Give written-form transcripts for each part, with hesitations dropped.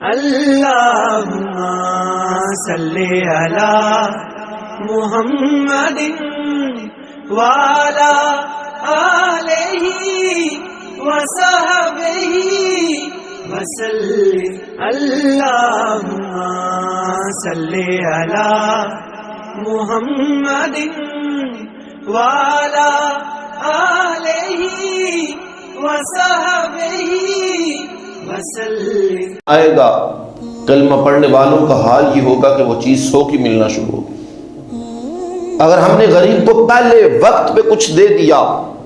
اللہم صلی علی محمد وعلی آلہ وصحبہ وسلم. اللہم صلی علی محمد وعلی آلہ وصحبہ وسلم. آئے گا کلمہ پڑھنے والوں کا حال یہ ہوگا کہ وہ چیز 100 کی ملنا شروع ہوگی. اگر ہم نے غریب کو پہلے وقت پہ کچھ دے دیا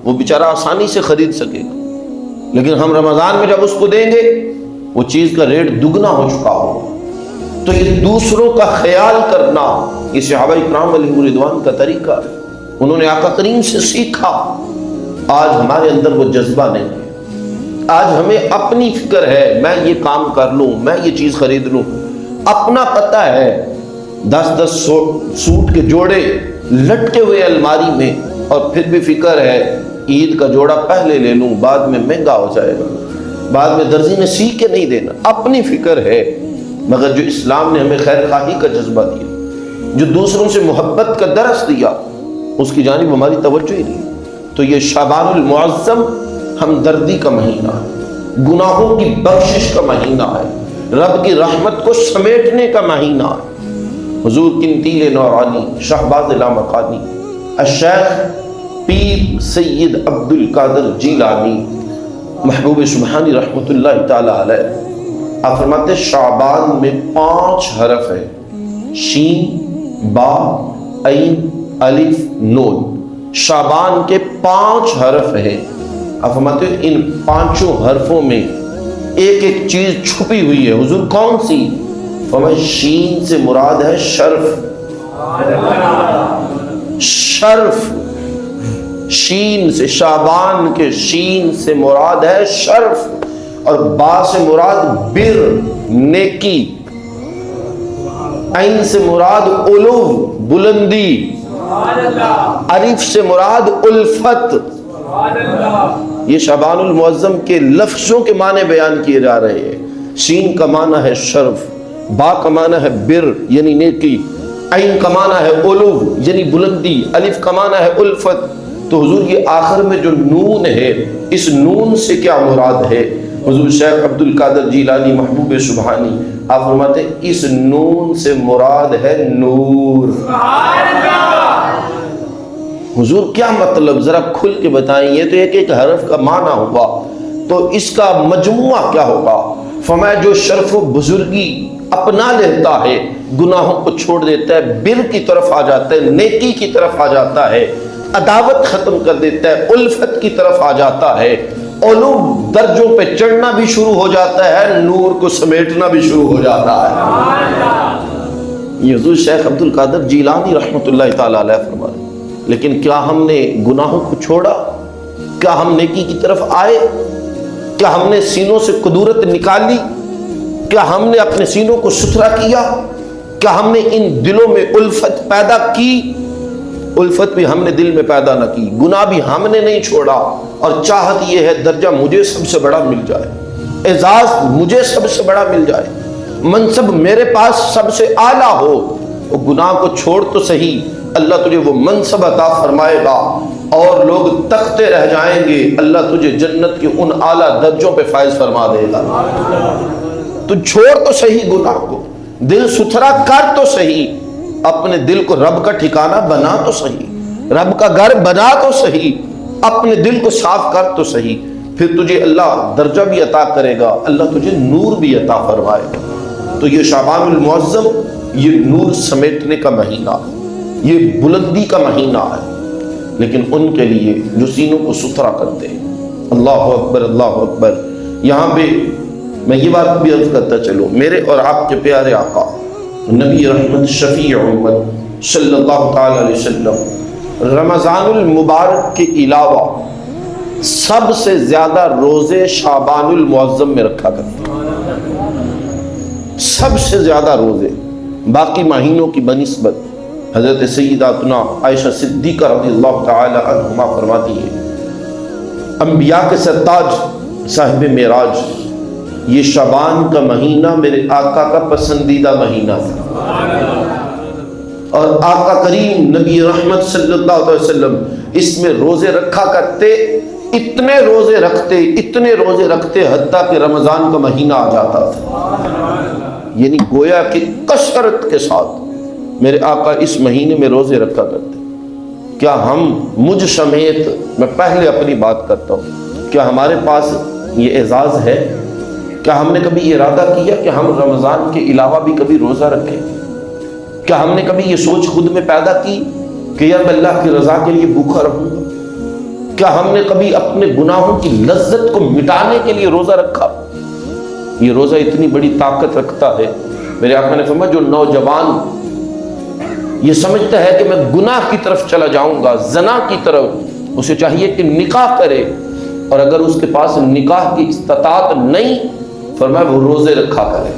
وہ بیچارہ آسانی سے خرید سکے گا، لیکن ہم رمضان میں جب اس کو دیں گے وہ چیز کا ریٹ دگنا ہو چکا ہوگا. تو یہ دوسروں کا خیال کرنا یہ صحابہ اکرام علیہم رضوان کا طریقہ ہے. انہوں نے آقا کریم سے سیکھا. آج ہمارے اندر وہ جذبہ نہیں ہے. آج ہمیں اپنی فکر ہے، میں یہ کام کر لوں، میں یہ چیز خرید لوں. اپنا پتہ ہے 10 سوٹ کے جوڑے لٹکے ہوئے الماری میں، اور پھر بھی فکر ہے عید کا جوڑا پہلے لے لوں، بعد میں مہنگا ہو جائے گا، بعد میں درزی نے سی کے نہیں دینا. اپنی فکر ہے. مگر جو اسلام نے ہمیں خیر خواہی کا جذبہ دیا، جو دوسروں سے محبت کا درس دیا، اس کی جانب ہماری توجہ ہی نہیں. تو یہ شعبان المعظم ہمدردی کا مہینہ ہے، گناہوں کی بخشش کا مہینہ ہے، رب کی رحمت کو سمیٹنے کا مہینہ ہے. حضور کنتیل نورانی شہباز لامکانی الشیخ پیر سید عبد القادر جیلانی محبوب سبحانی رحمت اللہ تعالی علیہ، آپ فرماتے شعبان میں 5 حرف ہیں، شین، با، عین، الف، نون. شعبان کے 5 حرف ہیں. آپ فرماتے ہیں ان 5 حرفوں میں ایک ایک چیز چھپی ہوئی ہے. حضور کون سی؟ فرمایا شین سے مراد ہے شرف. شرف، شین سے، شعبان کے شین سے مراد ہے شرف، اور با سے مراد بر، نیکی، عین سے مراد علو، بلندی، الف سے مراد الفت. یہ شعبان المعظم کے لفظوں کے معنی بیان کیے جا رہے ہیں. شین کا معنی ہے شرف، با کا معنی ہے بر یعنی نیکی، عین کا معنی ہے علو یعنی بلندی، الف کا معنی ہے الفت. تو حضور یہ آخر میں جو نون ہے، اس نون سے کیا مراد ہے؟ حضور شیخ عبد القادر جیلانی محبوب سبحانی آپ فرماتے ہیں اس نون سے مراد ہے نور. حضور کیا مطلب؟ ذرا کھل کے بتائیں. یہ تو ایک ایک حرف کا معنی ہوا، تو اس کا مجموعہ کیا ہوگا؟ فرمایا جو شرف و بزرگی اپنا لیتا ہے، گناہوں کو چھوڑ دیتا ہے، بر کی طرف آ جاتا ہے، نیکی کی طرف آ جاتا ہے، عداوت ختم کر دیتا ہے، الفت کی طرف آ جاتا ہے، علو درجوں پہ چڑھنا بھی شروع ہو جاتا ہے، نور کو سمیٹنا بھی شروع ہو جاتا ہے. یہ حضور شیخ عبد القادر جیلانی رحمت اللہ تعالی علیہ فرمائے. لیکن کیا ہم نے گناہوں کو چھوڑا؟ کیا ہم نیکی کی طرف آئے؟ کیا ہم نے سینوں سے قدورت نکالی؟ کیا ہم نے اپنے سینوں کو ستھرا کیا؟ کیا ہم نے ان دلوں میں الفت پیدا کی؟ الفت بھی ہم نے دل میں پیدا نہ کی، گناہ بھی ہم نے نہیں چھوڑا، اور چاہت یہ ہے درجہ مجھے سب سے بڑا مل جائے، اعزاز مجھے سب سے بڑا مل جائے، منصب میرے پاس سب سے اعلیٰ ہو. وہ گناہ کو چھوڑ تو صحیح، اللہ تجھے وہ منصب عطا فرمائے گا اور لوگ تکتے رہ جائیں گے، اللہ تجھے جنت کے ان اعلیٰ درجوں پہ فائز فرما دے گا. تو چھوڑ تو صحیح گناہ کو، دل ستھرا کر تو صحیح، اپنے دل کو رب کا ٹھکانہ بنا تو صحیح، رب کا گھر بنا تو صحیح، اپنے دل کو صاف کر تو صحیح. پھر تجھے اللہ درجہ بھی عطا کرے گا، اللہ تجھے نور بھی عطا فرمائے گا. تو یہ شعبان المعظم یہ نور سمیٹنے کا مہینہ، یہ بلندی کا مہینہ ہے. لیکن ان کے لیے جو سینوں کو ستھرا کرتے ہیں. اللہ اکبر، اللہ اکبر. یہاں پہ میں یہ بات بھی عرض کرتا چلوں، میرے اور آپ کے پیارے آقا نبی رحمت شفیع امت صلی اللہ تعالی علیہ وسلم رمضان المبارک کے علاوہ سب سے زیادہ روزے شعبان المعظم میں رکھا کرتے ہیں. سب سے زیادہ روزے باقی مہینوں کی بنسبت. حضرت سیداتنا عائشہ صدیقہ رضی اللہ تعالی عنہما فرماتی ہے، انبیاء کے سرتاج صاحب معراج یہ شعبان کا مہینہ میرے آقا کا پسندیدہ مہینہ تھا، اور آقا کریم نبی رحمت صلی اللہ علیہ وسلم اس میں روزے رکھا کرتے، اتنے روزے رکھتے حتیٰ کہ رمضان کا مہینہ آ جاتا تھا، یعنی گویا کہ کثرت کے ساتھ میرے آقا اس مہینے میں روزے رکھا کرتے۔ کیا ہم مجھ سمیت، میں پہلے اپنی بات کرتا ہوں، کیا ہمارے پاس یہ اعزاز ہے؟ کیا ہم نے کبھی ارادہ کیا کہ ہم رمضان کے علاوہ بھی کبھی روزہ رکھیں؟ کیا ہم نے کبھی یہ سوچ خود میں پیدا کی کہ یار میں اللہ کی رضا کے لیے بھوکا رہوں گا؟ کیا ہم نے کبھی اپنے گناہوں کی لذت کو مٹانے کے لیے روزہ رکھا؟ یہ روزہ اتنی بڑی طاقت رکھتا ہے، میرے آقا نے فرمایا جو نوجوان یہ سمجھتا ہے کہ میں گناہ کی طرف چلا جاؤں گا، زنا کی طرف، اسے چاہیے کہ نکاح کرے، اور اگر اس کے پاس نکاح کی استطاعت نہیں، فرمایا وہ روزے رکھا کرے،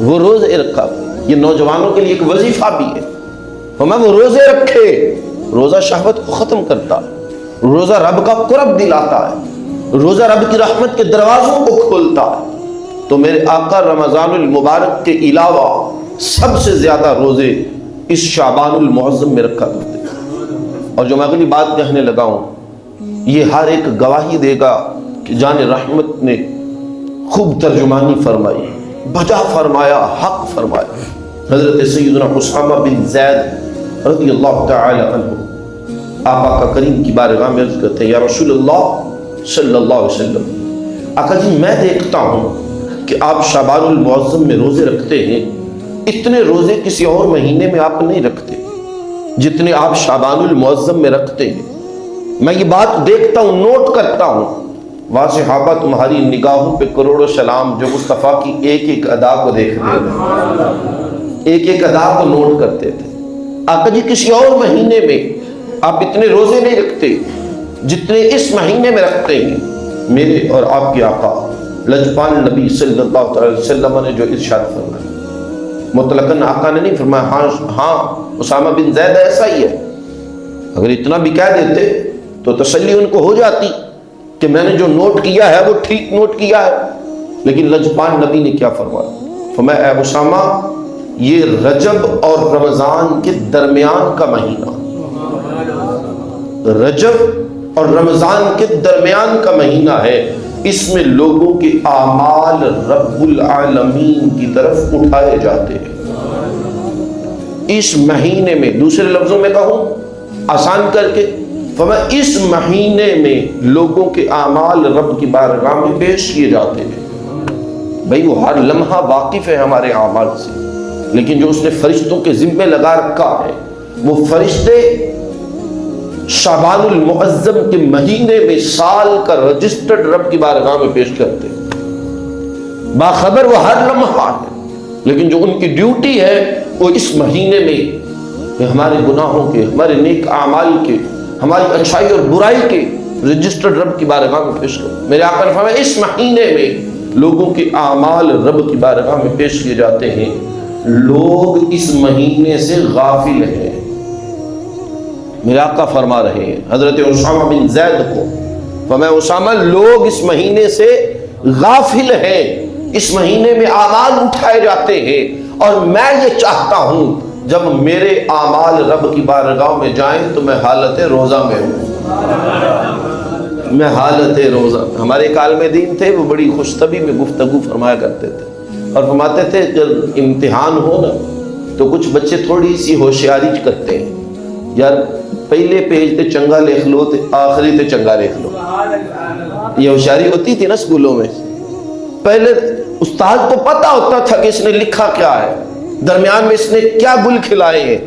وہ روزے رکھا کرے۔ یہ نوجوانوں کے لیے ایک وظیفہ بھی ہے، فرمایا وہ روزے رکھے۔ روزہ شہوت کو ختم کرتا ہے، روزہ رب کا قرب دلاتا ہے، روزہ رب کی رحمت کے دروازوں کو کھولتا ہے۔ تو میرے آقا رمضان المبارک کے علاوہ سب سے زیادہ روزے اس شعبان المعظم میں رکھا کرتے ہیں، اور جو میں اگلی بات کہنے لگا ہوں یہ ہر ایک گواہی دے گا کہ جان رحمت نے خوب ترجمانی فرمائی، بجا فرمایا، حق فرمایا۔ حضرت سیدنا اسامہ بن زید رضی اللہ تعالی عنہ آقا کا کریم کی بارگاہ میں عرض کرتے ہیں، یا رسول اللہ صلی اللہ علیہ وسلم، آقا جی میں دیکھتا ہوں کہ آپ شعبان المعظم میں روزے رکھتے ہیں، اتنے روزے کسی اور مہینے میں آپ نہیں رکھتے جتنے آپ شعبان المعظم میں رکھتے ہیں۔ میں یہ بات دیکھتا ہوں، نوٹ کرتا ہوں، وہاں صحابہ تمہاری نگاہوں پہ کروڑوں سلام جو مصطفیٰ کی ایک ایک ادا کو دیکھتے تھے، ایک ایک ادا کو نوٹ کرتے تھے۔ آقا جی کسی اور مہینے میں آپ اتنے روزے نہیں رکھتے جتنے اس مہینے میں رکھتے ہیں۔ میرے اور آپ کے آقا لجپال نبی صلی اللہ علیہ وسلم نے جو ارشاد فرمایا، مطلقاً آقا نے نہیں فرمایا ہاں اسامہ بن زید ایسا ہی ہے، اگر اتنا بھی کہہ دیتے تو تسلی ان کو ہو جاتی کہ میں نے جو نوٹ کیا ہے وہ ٹھیک نوٹ کیا ہے، لیکن لجپال نبی نے کیا فرمایا؟ فرمایا اے اسامہ یہ رجب اور رمضان کے درمیان کا مہینہ، رجب اور رمضان کے درمیان کا مہینہ ہے، اس میں لوگوں کے اعمال رب العالمین کی طرف اٹھائے جاتے ہیں۔ اس مہینے میں، دوسرے لفظوں میں کہوں آسان کر کے، فرمایا اس مہینے میں لوگوں کے اعمال رب کی بارگاہ میں پیش کیے جاتے ہیں۔ بھئی وہ ہر لمحہ واقف ہے ہمارے اعمال سے، لیکن جو اس نے فرشتوں کے ذمے لگا رکھا ہے، وہ فرشتے شعبان المعظم کے مہینے میں سال کا رجسٹرڈ رب کی بارگاہ میں پیش کرتے ہیں۔ باخبر وہ ہر لمحہ ہے، لیکن جو ان کی ڈیوٹی ہے وہ اس مہینے میں ہمارے گناہوں کے، ہمارے نیک اعمال کے، ہماری اچھائی اور برائی کے رجسٹرڈ رب کی بارگاہ میں پیش کرتے۔ میرے آقا نے فرمایا اس مہینے میں لوگوں کے اعمال رب کی بارگاہ میں پیش کیے جاتے ہیں۔ لوگ اس مہینے سے غافل ہیں، میرے آقا فرما رہے ہیں حضرت اسامہ بن زید کو، فرمایا اسامہ لوگ اس مہینے سے غافل ہیں، اس مہینے میں اعمال اٹھائے جاتے ہیں، اور میں یہ چاہتا ہوں جب میرے اعمال رب کی بارگاہ میں جائیں تو میں حالت روزہ میں ہوں، میں حالت روزہ۔ ہمارے ایک عالم دین تھے، وہ بڑی خوش طبی میں گفتگو فرمایا کرتے تھے، اور فرماتے تھے جب امتحان ہو نا تو کچھ بچے تھوڑی سی ہوشیاری کرتے ہیں، یار پہلے پیج تے چنگا لکھ لو تے آخری تے چنگا لکھ لو۔ یہ ہوشیاری ہوتی تھی نا اسکولوں میں، پہلے استاد کو پتا ہوتا تھا کہ اس نے لکھا کیا ہے، درمیان میں اس نے کیا گل کھلائے ہیں،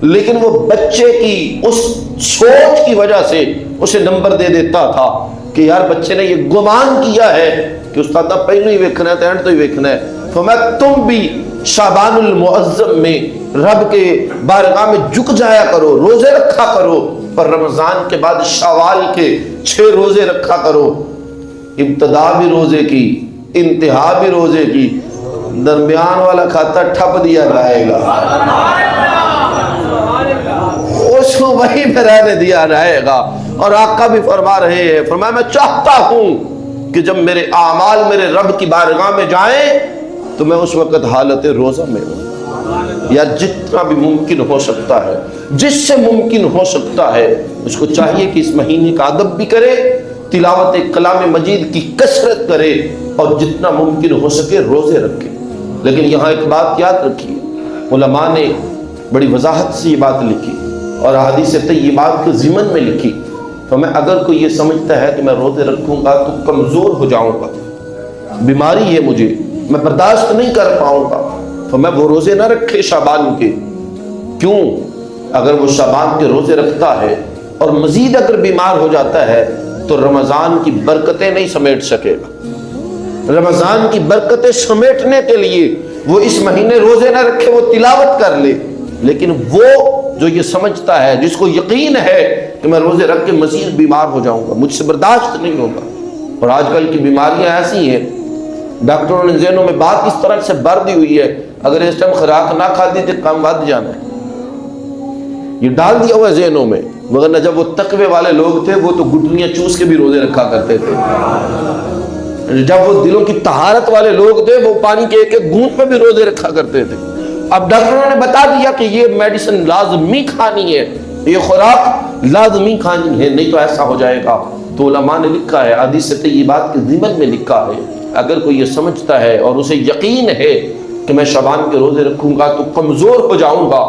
لیکن وہ بچے کی اس سوچ کی وجہ سے اسے نمبر دے دیتا تھا کہ یار بچے نے یہ گمان کیا ہے کہ استاد پہلو ہی ویکھنا ہے تو اینڈ تو ہی ویکھنا ہے۔ فرمایا تم بھی شعبان المعظم میں رب کے بارگاہ میں جھک جایا کرو، روزے رکھا کرو، پر رمضان کے بعد شوال کے 6 روزے رکھا کرو، ابتدا بھی روزے کی، انتہا بھی روزے کی، درمیان والا کھاتا ٹھپ دیا جائے گا، اس کو وہیں پہ رہنے دیا جائے گا۔ اور آقا بھی فرما رہے ہیں، فرمایا میں چاہتا ہوں کہ جب میرے اعمال میرے رب کی بارگاہ میں جائیں تو میں اس وقت حالت روزہ میں ہوں. یا جتنا بھی ممکن ہو سکتا ہے، جس سے ممکن ہو سکتا ہے، اس کو چاہیے کہ اس مہینے کا ادب بھی کرے، تلاوت کلام مجید کی کثرت کرے، اور جتنا ممکن ہو سکے روزے رکھے. لیکن یہاں ایک بات یاد رکھیے، علماء نے بڑی وضاحت سے یہ بات لکھی اور احادیث طیبات کے ضمن میں لکھی. تو میں اگر کوئی یہ سمجھتا ہے کہ میں روزے رکھوں گا تو کمزور ہو جاؤں گا، بیماری ہے مجھے، میں برداشت نہیں کر پاؤں گا، تو میں وہ روزے نہ رکھے شعبان کے. کیوں؟ اگر وہ شعبان کے روزے رکھتا ہے اور مزید اگر بیمار ہو جاتا ہے تو رمضان کی برکتیں نہیں سمیٹ سکے گا. رمضان کی برکتیں سمیٹنے کے لیے وہ اس مہینے روزے نہ رکھے، وہ تلاوت کر لے. لیکن وہ جو یہ سمجھتا ہے، جس کو یقین ہے کہ میں روزے رکھ کے مزید بیمار ہو جاؤں گا، مجھ سے برداشت نہیں ہوگا. اور آج کل کی بیماریاں ایسی ہیں، ڈاکٹروں نے ذہنوں میں بات اس طرح سے بھر دی ہوئی ہے، اگر اس ٹائم خوراک نہ کھاتی تو کم ود جانا ہے، یہ ڈال دیا ہوا ہے ذہنوں میں. مگر جب وہ تقوی والے لوگ تھے وہ تو گٹلیاں چوس کے بھی روزے رکھا کرتے تھے. جب وہ دلوں کی طہارت والے لوگ تھے وہ پانی کے ایک ایک گھونٹ پہ بھی روزے رکھا کرتے تھے. اب ڈاکٹروں نے بتا دیا کہ یہ میڈیسن لازمی کھانی ہے، یہ خوراک لازمی کھانی ہے، نہیں تو ایسا ہو جائے گا. تو علماء نے لکھا ہے، حدیث طیبات کے ضمن میں لکھا ہے، اگر کوئی یہ سمجھتا ہے اور اسے یقین ہے کہ میں شعبان کے روزے رکھوں گا تو کمزور ہو جاؤں گا،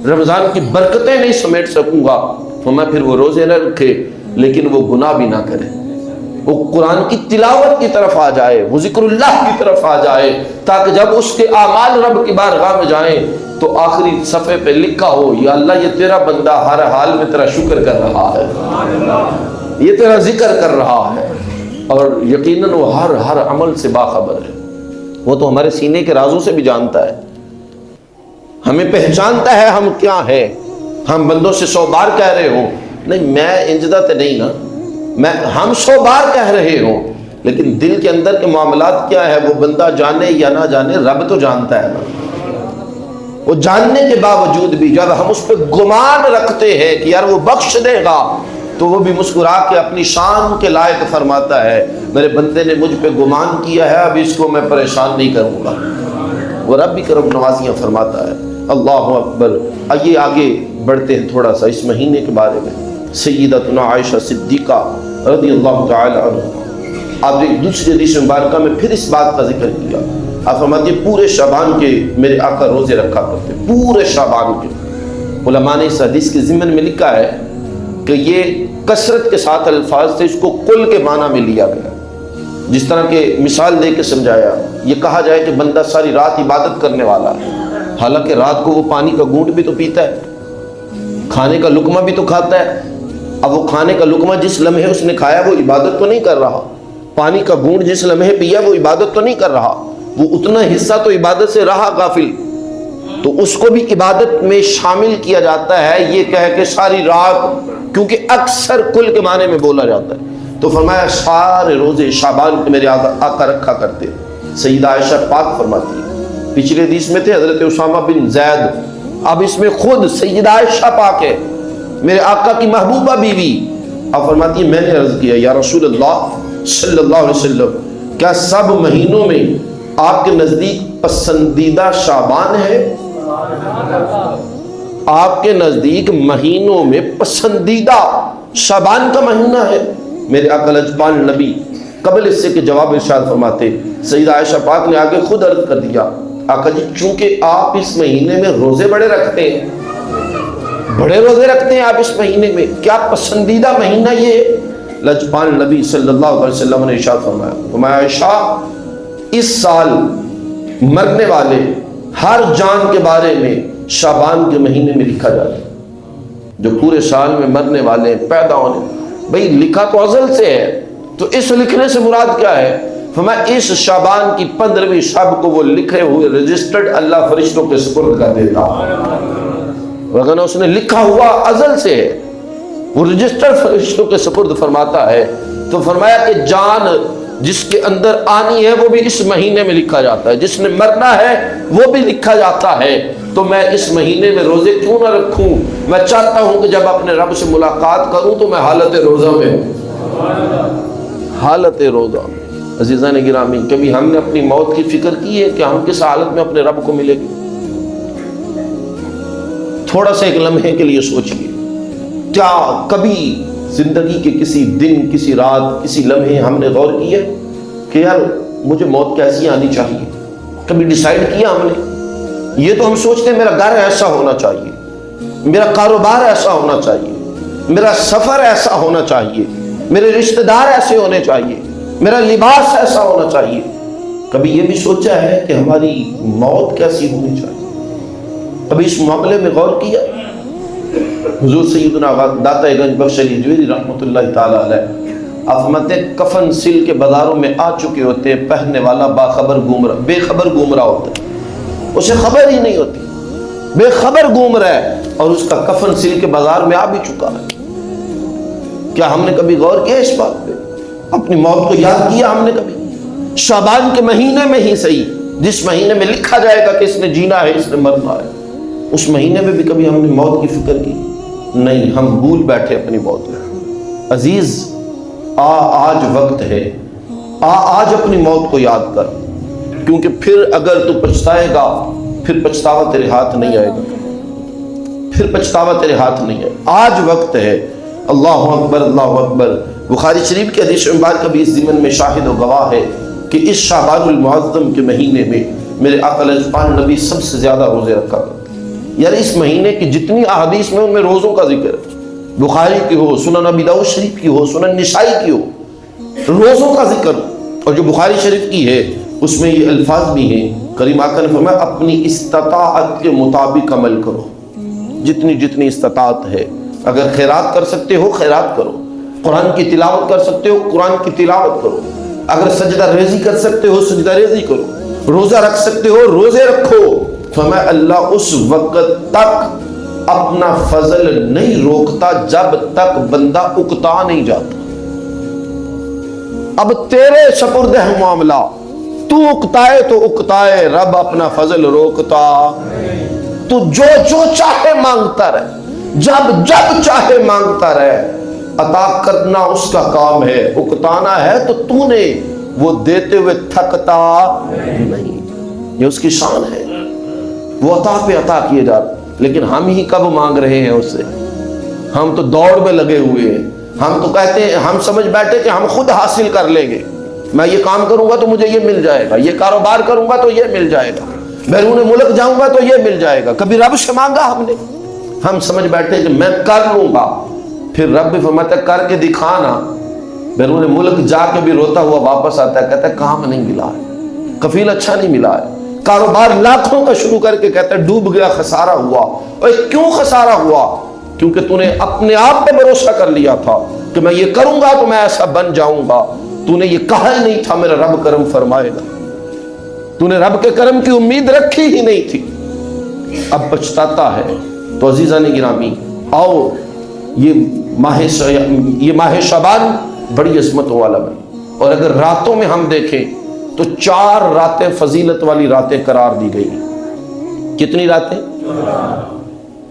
رمضان کی برکتیں نہیں سمیٹ سکوں گا، تو میں پھر وہ روزے نہ رکھے، لیکن وہ گناہ بھی نہ کرے، وہ قرآن کی تلاوت کی طرف آ جائے، وہ ذکر اللہ کی طرف آ جائے، تاکہ جب اس کے اعمال رب کی بارگاہ میں جائیں تو آخری صفحے پہ لکھا ہو، یا اللہ یہ تیرا بندہ ہر حال میں تیرا شکر کر رہا ہے، یہ تیرا ذکر کر رہا ہے. اور یقیناً وہ ہر عمل سے باخبر ہے، وہ تو ہمارے سینے کے رازوں سے بھی جانتا ہے، ہمیں پہچانتا ہے ہم کیا ہیں. ہم بندوں سے 100 بار کہہ رہے ہوں نہیں میں انجدہ تے نہیں نا، ہم 100 بار کہہ رہے ہوں، لیکن دل کے اندر کے معاملات کیا ہے وہ بندہ جانے یا نہ جانے رب تو جانتا ہے نا. وہ جاننے کے باوجود بھی جب ہم اس پہ گمان رکھتے ہیں کہ یار وہ بخش دے گا، تو وہ بھی مسکرا کے اپنی شان کے لائق فرماتا ہے میرے بندے نے مجھ پہ گمان کیا ہے، اب اس کو میں پریشان نہیں کروں گا. وہ رب بھی کرم نوازیاں فرماتا ہے. اللہ اکبر. آئیے آگے بڑھتے ہیں تھوڑا سا اس مہینے کے بارے میں. سیدتنا عائشہ صدیقہ رضی اللہ تعالی عنہ، آپ نے دوسری حدیث مبارکہ میں پھر اس بات کا ذکر کیا. آپ فرماتے ہیں پورے شعبان کے میرے آقا روزے رکھا کرتے، پورے شعبان کے. علماء نے اس حدیث کے ضمن میں لکھا ہے کہ یہ کثرت کے ساتھ الفاظ تھے، اس کو کل کے معنی میں لیا گیا. جس طرح کہ مثال دے کے سمجھایا، یہ کہا جائے کہ بندہ ساری رات عبادت کرنے والا ہے، حالانکہ رات کو وہ پانی کا گھونٹ بھی تو پیتا ہے، کھانے کا لقمہ بھی تو کھاتا ہے. اب وہ کھانے کا لقمہ جس لمحے اس نے کھایا وہ عبادت تو نہیں کر رہا، پانی کا گھونٹ جس لمحے پیا وہ عبادت تو نہیں کر رہا، وہ اتنا حصہ تو عبادت سے رہا غافل، تو اس کو بھی عبادت میں شامل کیا جاتا ہے. یہ کہہ کہ ساری رات، کیونکہ اکثر کل کے معنی میں بولا جاتا ہے، تو فرمایا سارے روزے شعبان کے میرے آقا رکھا کرتے. سیدہ عائشہ پاک فرماتی ہے، پچھلے حدیث میں تھے حضرت اسامہ بن زید، اب اس میں خود سیدہ عائشہ پاک ہے، میرے آقا کی محبوبہ بیوی. اب فرماتی ہے میں نے عرض کیا یا رسول اللہ صلی اللہ علیہ وسلم، کیا سب مہینوں میں آپ کے نزدیک پسندیدہ شعبان ہے؟ آپ کے نزدیک مہینوں میں پسندیدہ شعبان کا مہینہ ہے؟ میرے آقا لجپال نبی قبل اس سے کہ جواب ارشاد فرماتے، سیدہ عائشہ پاک نے آگے خود عرض کر دیا، آقا جی چونکہ آپ اس مہینے میں روزے بڑے رکھتے ہیں، بڑے روزے رکھتے ہیں آپ اس مہینے میں، کیا پسندیدہ مہینہ یہ ہے؟ لجپال نبی صلی اللہ علیہ وسلم نے ارشاد فرمایا عائشہ، اس سال مرنے والے ہر جان کے بارے میں شعبان کے مہینے میں لکھا جاتا ہے. جو پورے سال میں مرنے والے پیدا ہونے، بھئی لکھا تو ازل سے ہے، تو اس لکھنے سے مراد کیا ہے؟ فرمایا اس شعبان کی 15ویں شب کو وہ لکھے ہوئے رجسٹرڈ اللہ فرشتوں کے سپرد کر دیتا، وگرنہ اس نے لکھا ہوا ازل سے ہے، وہ رجسٹرڈ فرشتوں کے سپرد فرماتا ہے. تو فرمایا کہ جان جس کے اندر آنی ہے وہ بھی اس مہینے میں لکھا جاتا ہے، جس نے مرنا ہے وہ بھی لکھا جاتا ہے. تو میں اس مہینے میں روزے کیوں نہ رکھوں؟ میں چاہتا ہوں کہ جب اپنے رب سے ملاقات کروں تو میں حالت روزہ میں ہوں، حالت روزہ میں. عزیزان گرامی، کبھی ہم نے اپنی موت کی فکر کی ہے کہ ہم کس حالت میں اپنے رب کو ملے گے؟ تھوڑا سا ایک لمحے کے لیے سوچئے، کیا کبھی زندگی کے کسی دن، کسی رات، کسی لمحے ہم نے غور کیا کہ یار مجھے موت کیسی آنی چاہیے؟ کبھی ڈیسائیڈ کیا ہم نے؟ یہ تو ہم سوچتے ہیں میرا گھر ایسا ہونا چاہیے، میرا کاروبار ایسا ہونا چاہیے، میرا سفر ایسا ہونا چاہیے، میرے رشتہ دار ایسے ہونے چاہیے، میرا لباس ایسا ہونا چاہیے۔ کبھی یہ بھی سوچا ہے کہ ہماری موت کیسی ہونی چاہیے؟ کبھی اس معاملے میں غور کیا؟ حضور سیدنا داتا گنج بخش علی جویری رحمۃ اللہ تعالی علیہ آپ فرماتے ہیں کفن سل کے بازاروں میں آ چکے ہوتے ہیں، پہننے والا بے خبر گھوم رہا ہوتا ہے، اسے خبر ہی نہیں ہوتی، بے خبر گھوم رہا ہے اور اس کا کفن سل کے بازار میں آ بھی چکا ہے۔ کیا ہم نے کبھی غور کیا اس بات پہ؟ اپنی موت کو یاد کیا ہم نے کبھی؟ شعبان کے مہینے میں ہی صحیح، جس مہینے میں لکھا جائے گا کہ اس نے جینا ہے، اس نے مرنا ہے، اس مہینے میں بھی کبھی ہم نے موت کی فکر کی؟ نہیں، ہم بھول بیٹھے اپنی موت میں۔ عزیز، آج وقت ہے، آج اپنی موت کو یاد کر، کیونکہ پھر اگر تو پچھتائے گا، پھر پچھتاوا تیرے ہاتھ نہیں آئے گا، پھر پچھتاوا تیرے ہاتھ نہیں آئے گا۔ آج وقت ہے۔ اللہ اکبر، اللہ اکبر۔ بخاری شریف کے حدیث مبارک کبھی اس ضمن میں شاہد و گواہ ہے کہ اس شعبان المعظم کے مہینے میں میرے آقا علیہ السلام نبی سب سے زیادہ روزے رکھا کرتے۔ یار اس مہینے کی جتنی احادیث میں ان میں روزوں کا ذکر ہے، بخاری کی ہو، سنن ابی داؤد شریف کی ہو، سنن نسائی کی ہو، روزوں کا ذکر ہو۔ اور جو بخاری شریف کی ہے اس میں یہ الفاظ بھی ہیں، کریم آقا نے فرمایا اپنی استطاعت کے مطابق عمل کرو، جتنی استطاعت ہے۔ اگر خیرات کر سکتے ہو خیرات کرو، قرآن کی تلاوت کر سکتے ہو قرآن کی تلاوت کرو، اگر سجدہ ریزی کر سکتے ہو سجدہ ریزی کرو، روزہ رکھ سکتے ہو روزے رکھو۔ فرمایا اللہ اس وقت تک اپنا فضل نہیں روکتا جب تک بندہ اکتا نہیں جاتا۔ اب تیرے سپرد ہے معاملہ، تو اکتائے تو اکتائے، رب اپنا فضل روکتا۔ تو جو چاہے مانگتا رہے، جب چاہے مانگتا رہے، عطا کرنا اس کا کام ہے، اکتانا ہے تو تو نے وہ دیتے ہوئے تھکتا نہیں، یہ اس کی شان ہے، وہ عطا پہ عطا کیے جا رہے۔ لیکن ہم ہی کب مانگ رہے ہیں اس سے؟ ہم تو دوڑ میں لگے ہوئے ہیں، ہم تو کہتے ہیں، ہم سمجھ بیٹھے کہ ہم خود حاصل کر لیں گے، میں یہ کام کروں گا تو مجھے یہ مل جائے گا، یہ کاروبار کروں گا تو یہ مل جائے گا، بیرون ملک جاؤں گا تو یہ مل جائے گا۔ کبھی رب سے مانگا ہم نے؟ ہم سمجھ بیٹھے کہ میں کر لوں گا، پھر رب بھی فرماتا ہے کر کے دکھانا۔ بیرون ملک جا کے بھی روتا ہوا واپس آتا ہے، کہتا ہے کام نہیں ملا ہے، کفیل اچھا نہیں ملا ہے، کاروبار لاکھوں کا شروع کر کے کہتا ہے ڈوب گیا، خسارہ ہوا۔ اور کیوں خسارہ ہوا؟ کیونکہ تو نے اپنے آپ پہ بھروسہ کر لیا تھا کہ میں یہ کروں گا تو میں ایسا بن جاؤں گا، تو نے یہ کہا ہی نہیں تھا میرا رب کرم فرمائے گا، تو نے رب کے کرم کی امید رکھی ہی نہیں تھی، اب پچھتاتا ہے۔ تو عزیزان گرامی، آؤ یہ ماہ شعبان بڑی عظمتوں والا ہے، اور اگر راتوں میں ہم دیکھیں تو 4 راتیں فضیلت والی راتیں قرار دی گئی۔ کتنی راتیں؟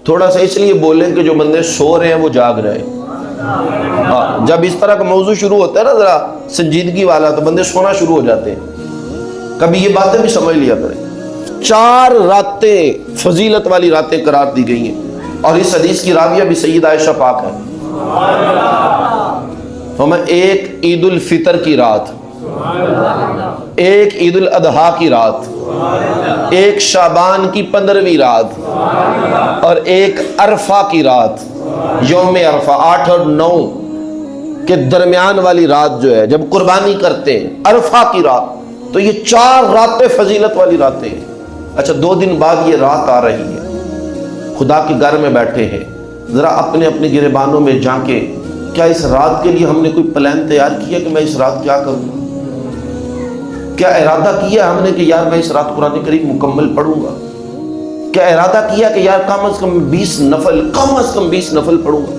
تھوڑا سا اس لیے بولیں کہ جو بندے سو رہے ہیں وہ جاگ رہے ہیں۔ جب اس طرح کا موضوع شروع ہوتا ہے نا ذرا سنجیدگی والا، تو بندے سونا شروع ہو جاتے ہیں۔ کبھی یہ باتیں بھی سمجھ لیا کریں، 4 راتیں فضیلت والی راتیں قرار دی گئی ہیں، اور اس حدیث کی راویہ بھی سید عائشہ پاک ہے۔ ہمیں ایک عید الفطر کی رات، ایک عید الاضحیٰ کی رات، ایک شعبان کی 15ویں رات، اور ایک عرفہ کی رات، یوم عرفہ 8 اور 9 کے درمیان والی رات جو ہے جب قربانی کرتے ہیں، عرفہ کی رات۔ تو یہ 4 راتیں فضیلت والی راتیں ہیں۔ اچھا 2 دن بعد یہ رات آ رہی ہے، خدا کے گھر میں بیٹھے ہیں، ذرا اپنے اپنے گریبانوں میں جھانکیں، کیا اس رات کے لیے ہم نے کوئی پلان تیار کیا کہ میں اس رات کیا کروں گا؟ کیا ارادہ کیا ہم نے کہ یار میں اس رات قرآن کریم مکمل پڑھوں گا؟ کیا ارادہ کیا کہ یار کم از کم 20 نفل پڑھوں گا،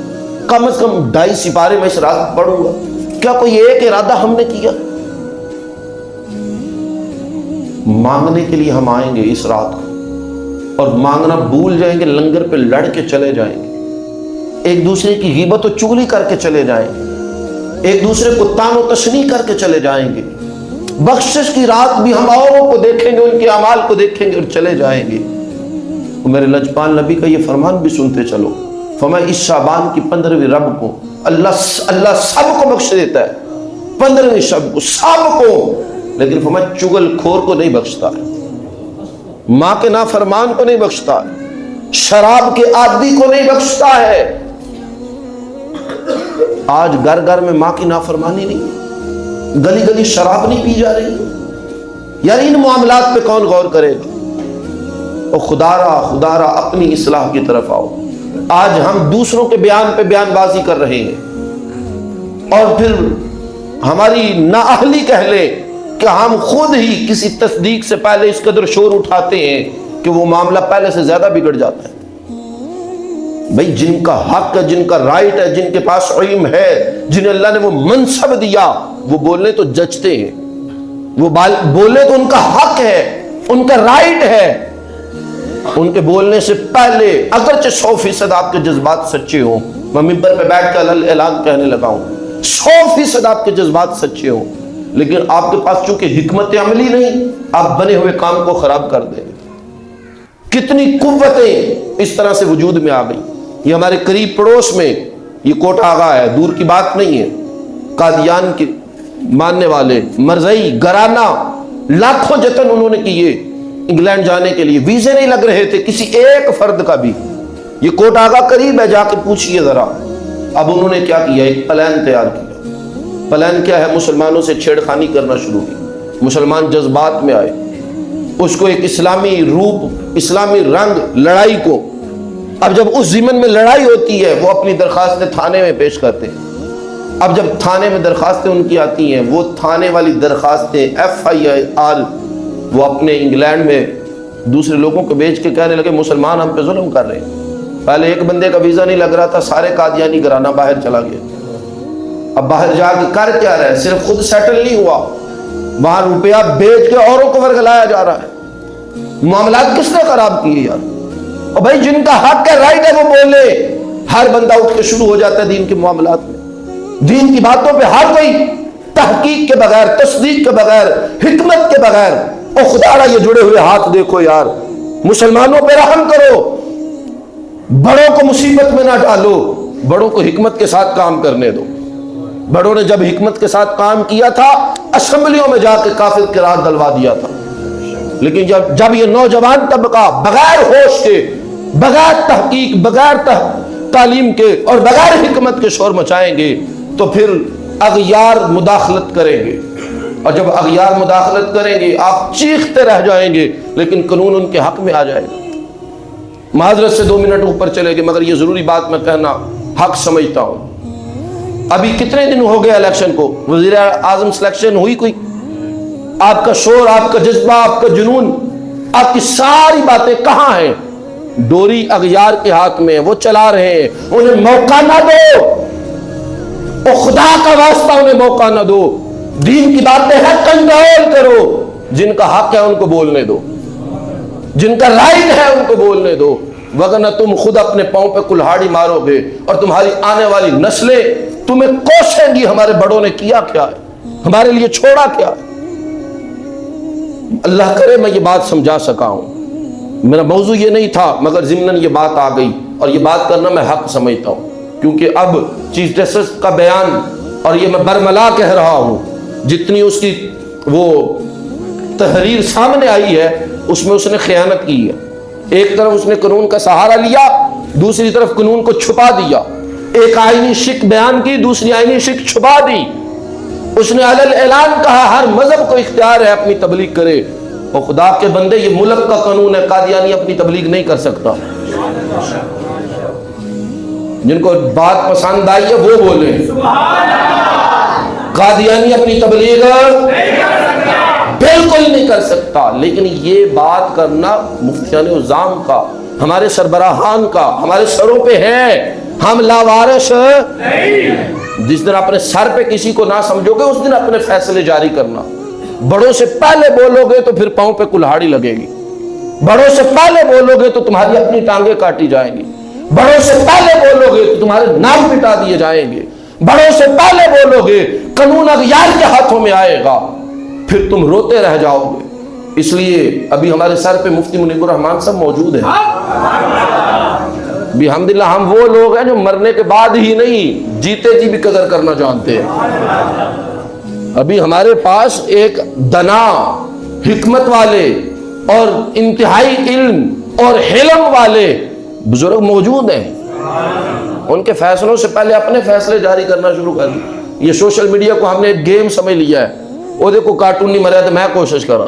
کم از کم 2.5 سپارے میں اس رات پڑھوں گا؟ کیا کوئی ایک ارادہ ہم نے کیا؟ مانگنے کے لیے ہم آئیں گے اس رات کو، اور مانگنا بھول جائیں گے، لنگر پہ لڑ کے چلے جائیں گے، ایک دوسرے کی غیبت و چغلی کر کے چلے جائیں گے، ایک دوسرے کو طعن و تشنیع کر کے چلے جائیں گے، بخشش کی رات بھی ہم اوروں کو دیکھیں گے، ان کے اعمال کو دیکھیں گے اور چلے جائیں گے۔ میرے لجپال نبی کا یہ فرمان بھی سنتے چلو، فرمایا اس شعبان کی 15ویں رب کو اللہ سب کو بخش دیتا ہے، 15ویں شب کو سب کو، لیکن فرمایا چغل خور کو نہیں بخشتا ہے، ماں کے نافرمان کو نہیں بخشتا ہے، شراب کے عادی کو نہیں بخشتا ہے۔ آج گھر گھر میں ماں کی نافرمانی نہیں، گلی گلی شراب نہیں پی جا رہی، یار ان معاملات پہ کون غور کرے گا؟ اور خدا را اپنی اصلاح کی طرف آؤ۔ آج ہم دوسروں کے بیان پہ بیان بازی کر رہے ہیں اور پھر ہماری نااہلی کہہ لے کہ ہم خود ہی کسی تصدیق سے پہلے اس قدر شور اٹھاتے ہیں کہ وہ معاملہ پہلے سے زیادہ بگڑ جاتا ہے۔ بھئی جن کا حق ہے، جن کا رائٹ ہے، جن کے پاس علم ہے، جنہیں اللہ نے وہ منصب دیا، وہ بولنے تو جچتے ہیں، وہ بولنے تو ان کا حق ہے، ان کا رائٹ ہے۔ ان کے بولنے سے پہلے اگرچہ 100% آپ کے جذبات سچے ہوں، میں ممبر پہ بیٹھ کے اعلان کہنے لگا ہوں 100% آپ کے جذبات سچے ہوں، لیکن آپ کے پاس چونکہ حکمت عملی نہیں، آپ بنے ہوئے کام کو خراب کر دیں۔ کتنی قوتیں اس طرح سے وجود میں آ گئی۔ یہ ہمارے قریب پڑوس میں یہ کوٹ آغا ہے، دور کی بات نہیں ہے، قادیان کے ماننے والے، مرزئی، گرانہ، لاکھوں جتن انہوں نے کیے انگلینڈ جانے کے لیے، ویزے نہیں لگ رہے تھے کسی ایک فرد کا بھی۔ یہ کوٹ آغا قریب ہے، جا کے پوچھئے ذرا۔ اب انہوں نے کیا کیا؟ ایک پلان تیار کیا۔ پلان کیا ہے؟ مسلمانوں سے چھیڑخانی کرنا شروع کی، مسلمان جذبات میں آئے، اس کو ایک اسلامی روپ، اسلامی رنگ، لڑائی کو۔ اب جب اس ضمن میں لڑائی ہوتی ہے، وہ اپنی درخواستیں تھانے میں پیش کرتے ہیں۔ اب جب تھانے میں درخواستیں ان کی آتی ہیں، وہ تھانے والی درخواستیں FIR وہ اپنے انگلینڈ میں دوسرے لوگوں کو بیچ کے کہنے لگے مسلمان ہم پہ ظلم کر رہے ہیں۔ پہلے ایک بندے کا ویزا نہیں لگ رہا تھا، سارے قادیانی گھرانہ باہر چلا گیا۔ اب باہر جا کے کر کیا رہا ہے؟ صرف خود سیٹل نہیں ہوا، وہاں روپیہ بیچ کے اوروں کو ورگلایا جا رہا ہے۔ معاملات کس نے خراب کیے یار؟ اور بھائی جن کا حق ہے، رائٹ ہے، وہ بولے۔ ہر بندہ اٹھ کے شروع ہو جاتا ہے دین کے معاملات میں، دین کی باتوں پہ ہر کوئی تحقیق کے بغیر، تصدیق کے بغیر، حکمت کے بغیر۔ او خدا را یہ جڑے ہوئے ہاتھ دیکھو یار، مسلمانوں پہ رحم کرو، بڑوں کو مصیبت میں نہ ڈالو، بڑوں کو حکمت کے ساتھ کام کرنے دو۔ بڑوں نے جب حکمت کے ساتھ کام کیا تھا، اسمبلیوں میں جا کے کافر قرار دلوا دیا تھا، لیکن جب یہ نوجوان طبقہ بغیر ہوش کے، بغیر تحقیق، بغیر تعلیم کے اور بغیر حکمت کے شور مچائیں گے تو پھر اغیار مداخلت کریں گے، اور جب اغیار مداخلت کریں گے آپ چیختے رہ جائیں گے، لیکن قانون ان کے حق میں آ جائے گا۔ معذرت سے 2 منٹ اوپر چلے گے، مگر یہ ضروری بات میں کہنا حق سمجھتا ہوں۔ ابھی کتنے دن ہو گئے الیکشن کو؟ وزیر اعظم سلیکشن ہوئی کوئی؟ آپ کا شور، آپ کا جذبہ، آپ کا جنون، آپ کی ساری باتیں کہاں ہیں؟ ڈوری اغیار کے ہاتھ میں، وہ چلا رہے ہیں، انہیں موقع نہ دو، او خدا کا واسطہ انہیں موقع نہ دو۔ دین کی باتیں ہیں، کنٹرول کرو، جن کا حق ہے ان کو بولنے دو، جن کا رائٹ ہے ان کو بولنے دو، وگرنہ تم خود اپنے پاؤں پہ کلہاڑی مارو گے اور تمہاری آنے والی نسلیں تمہیں کوسیں گی ہمارے بڑوں نے کیا کیا ہے، ہمارے لیے چھوڑا کیا ہے۔ اللہ کرے میں یہ بات سمجھا سکا ہوں، میرا موضوع یہ نہیں تھا، مگر ضمناً یہ بات آ گئی، اور یہ بات کرنا میں حق سمجھتا ہوں، کیونکہ اب چیف جسٹس کا بیان، اور یہ میں برملا کہہ رہا ہوں، جتنی اس کی وہ تحریر سامنے آئی ہے اس میں اس نے خیانت کی ہے۔ ایک طرف اس نے قانون کا سہارا لیا، دوسری طرف قانون کو چھپا دیا، ایک آئینی شک بیان کی، دوسری آئینی شک چھپا دی۔ اس نے علل اعلان کہا ہر مذہب کو اختیار ہے اپنی تبلیغ کرے، اور خدا کے بندے یہ ملک کا قانون ہے، قادیانی اپنی تبلیغ نہیں کر سکتا۔ جن کو بات پسند آئی ہے وہ بولے، قادیانی اپنی تبلیغ بالکل نہیں کر سکتا۔ لیکن یہ بات کرنا مفتیان اعظام کا، ہمارے سربراہان کا، ہمارے سروں پہ ہے، ہم لاوارث نہیں۔ جس دن اپنے سر پہ کسی کو نہ سمجھو گے اس دن اپنے فیصلے جاری کرنا۔ بڑوں سے پہلے بولو گے تو پھر پاؤں پہ کلہاڑی لگے گی، بڑوں سے پہلے بولو گے تو تمہاری اپنی ٹانگیں کاٹی جائیں گی، بڑوں سے پہلے بولو گے تو تمہارے نام مٹا دیے جائیں گے، بڑوں سے پہلے بولو گے قانون اغیار کے ہاتھوں میں آئے گا۔ پھر تم روتے رہ جاؤ گے. اس لیے ابھی ہمارے سر پہ مفتی منیب الرحمان صاحب موجود ہیں. بھی الحمدللہ ہم وہ لوگ ہیں جو مرنے کے بعد ہی نہیں جیتے جی بھی قدر کرنا جانتے ہیں. ابھی ہمارے پاس ایک دنا، حکمت والے اور انتہائی علم اور حلم والے بزرگ موجود ہیں. ان کے فیصلوں سے پہلے اپنے فیصلے جاری کرنا شروع کر دی. یہ سوشل میڈیا کو ہم نے ایک گیم سمجھ لیا ہے. وہ دیکھو کارٹون نہیں مریا تو میں کوشش کر رہا.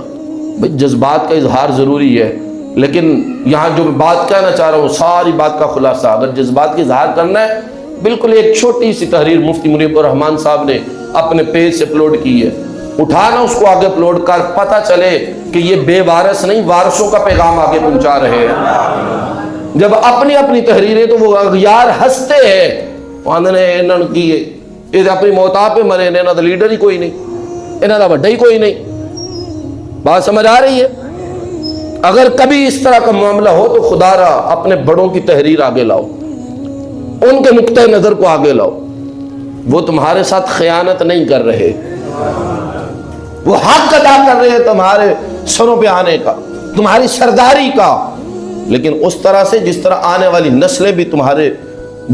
بھائی جذبات کا اظہار ضروری ہے، لیکن یہاں جو بات کہنا چاہ رہا ہوں ساری بات کا خلاصہ، اگر جذبات کا اظہار کرنا ہے، بالکل ایک چھوٹی سی تحریر مفتی منیب الرحمان صاحب نے اپنے پیج سے اپلوڈ کی ہے. اٹھانا اس کو آگے اپلوڈ کر، پتہ چلے کہ یہ بے وارث نہیں وارثوں کا پیغام آگے پہنچا رہے ہیں. جب اپنی اپنی تحریریں تو وہ یار ہنستے ہیں، انہوں کی یہ اپنی موتا پہ مرے، انہوں کا لیڈر ہی کوئی نہیں، انہوں کا بڑا ہی کوئی نہیں. بات سمجھ آ رہی ہے؟ اگر کبھی اس طرح کا معاملہ ہو تو خدا را اپنے بڑوں کی تحریر آگے لاؤ، ان کے نقطہ نظر کو آگے لاؤ. وہ تمہارے ساتھ خیانت نہیں کر رہے، وہ حق ادا کر رہے ہیں تمہارے سروں پہ آنے کا، تمہاری سرداری کا، لیکن اس طرح سے جس طرح آنے والی نسلیں بھی تمہارے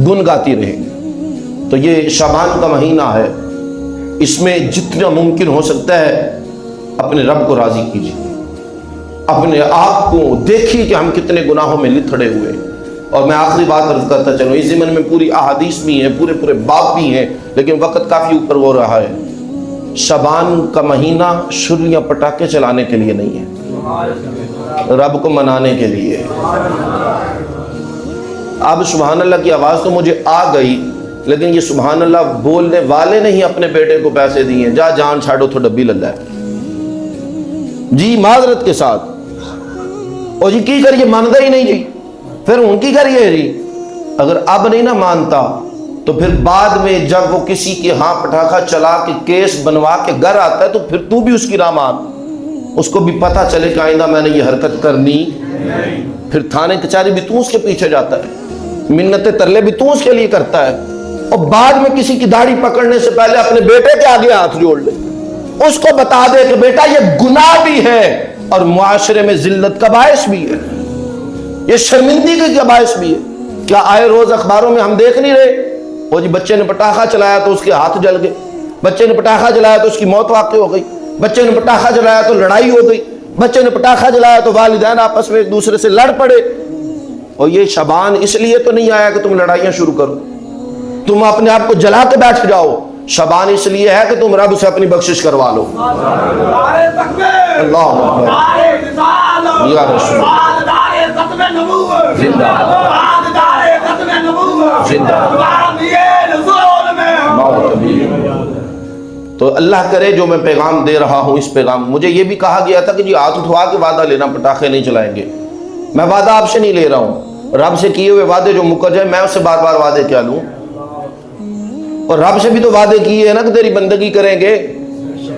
گن گاتی رہیں گی. تو یہ شعبان کا مہینہ ہے، اس میں جتنا ممکن ہو سکتا ہے اپنے رب کو راضی کیجیے، اپنے آپ کو دیکھیے کہ ہم کتنے گناہوں میں لتھڑے ہوئے. اور میں آخری بات عرض کرتا چلوں، اس ضمن میں پوری احادیث بھی ہیں، پورے باب بھی ہیں، لیکن وقت کافی اوپر ہو رہا ہے. شعبان کا مہینہ چھریاں پٹاخے چلانے کے لیے نہیں ہے، رب کو منانے کے لیے. اب سبحان اللہ کی آواز تو مجھے آ گئی، لیکن یہ سبحان اللہ بولنے والے نے ہی اپنے بیٹے کو پیسے دیے، جا جان چھاڑو تو ڈبی للہ ہے جی، معذرت کے ساتھ. اور جی کی کریے، مانتا ہی نہیں جی، پھر ان کی کریے جی. اگر اب نہیں نہ مانتا تو پھر بعد میں جب وہ کسی کے ہاں پٹاخہ چلا کے کیس بنوا کے گھر آتا ہے تو پھر تو بھی اس کی راہ مان، اس کو بھی پتہ چلے کہ آئندہ میں نے یہ حرکت کرنی. پھر تھانے کچہری بھی تو اس کے پیچھے جاتا ہے، منتیں ترلے بھی تو اس کے لیے کرتا ہے، اور بعد میں کسی کی داڑھی پکڑنے سے پہلے اپنے بیٹے کے آگے ہاتھ جوڑ لے، اس کو بتا دے کہ بیٹا یہ گناہ بھی ہے اور معاشرے میں ذلت کا باعث بھی ہے، یہ شرمندگی کا باعث بھی ہے. کیا آئے روز اخباروں میں ہم دیکھ نہیں رہے، وہ جی بچے نے پٹاخہ چلایا تو اس کے ہاتھ جل گئے، بچے نے پٹاخہ جلایا تو اس کی موت واقع ہو گئی، بچے نے پٹاخہ جلایا تو لڑائی ہو گئی، بچے نے پٹاخہ جلایا تو والدین آپس میں ایک دوسرے سے لڑ پڑے. اور یہ شعبان اس لیے تو نہیں آیا کہ تم لڑائیاں شروع کرو، تم اپنے آپ کو جلا کے بیٹھ جاؤ. شعبان اس لیے ہے کہ تم رب سے اپنی بخشش کروا لو. اللہ اکبر یا رسول زندہ تو اللہ کرے جو میں پیغام دے رہا ہوں اس پیغام. مجھے یہ بھی کہا گیا تھا کہ جی ہاتھ اٹھوا کے وعدہ لینا، پٹاخے نہیں چلائیں گے. میں وعدہ آپ سے نہیں لے رہا ہوں، رب سے کیے ہوئے وعدے جو مکر جائے میں اس سے بار بار وعدے کیا لوں. اور رب سے بھی تو وعدے کیے ہیں نا کہ تیری بندگی کریں گے.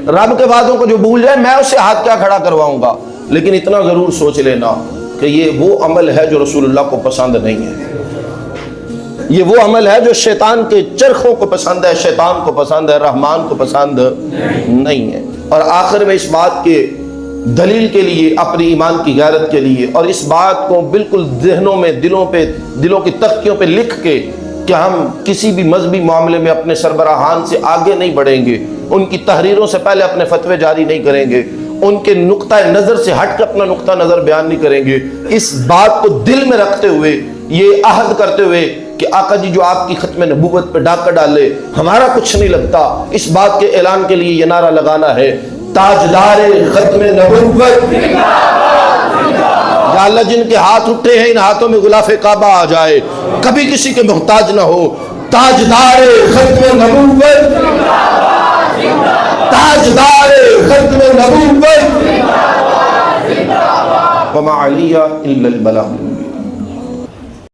رب کے وعدوں کو جو بھول جائے میں اس سے ہاتھ کیا کھڑا کرواؤں گا. لیکن اتنا ضرور سوچ لینا کہ یہ وہ عمل ہے جو رسول اللہ کو پسند نہیں ہے، یہ وہ عمل ہے جو شیطان کے چرخوں کو پسند ہے، شیطان کو پسند ہے، رحمان کو پسند نہیں ہے. اور آخر میں اس بات کے دلیل کے لیے، اپنی ایمان کی غیرت کے لیے، اور اس بات کو بالکل ذہنوں میں، دلوں کی تختیوں پہ لکھ کے کہ ہم کسی بھی مذہبی معاملے میں اپنے سربراہان سے آگے نہیں بڑھیں گے، ان کی تحریروں سے پہلے اپنے فتوے جاری نہیں کریں گے، ان کے نقطہ نظر سے ہٹ کے اپنا نقطہ نظر بیان نہیں کریں گے. اس بات کو دل میں رکھتے ہوئے، یہ عہد کرتے ہوئے کہ آقا جی جو آپ کی ختم نبوت پہ ڈاکہ ڈالے ہمارا کچھ نہیں لگتا، اس بات کے اعلان کے لیے یہ نعرہ لگانا ہے، تاجدار ختم نبوت یا اللہ جن کے ہاتھ اٹھے ہیں ان ہاتھوں میں غلاف کعبہ آ جائے، کبھی کسی کے محتاج نہ ہو. تاجدار ختم نبوت، تاجدار ختم نبوت، وما علی الا البلاغ.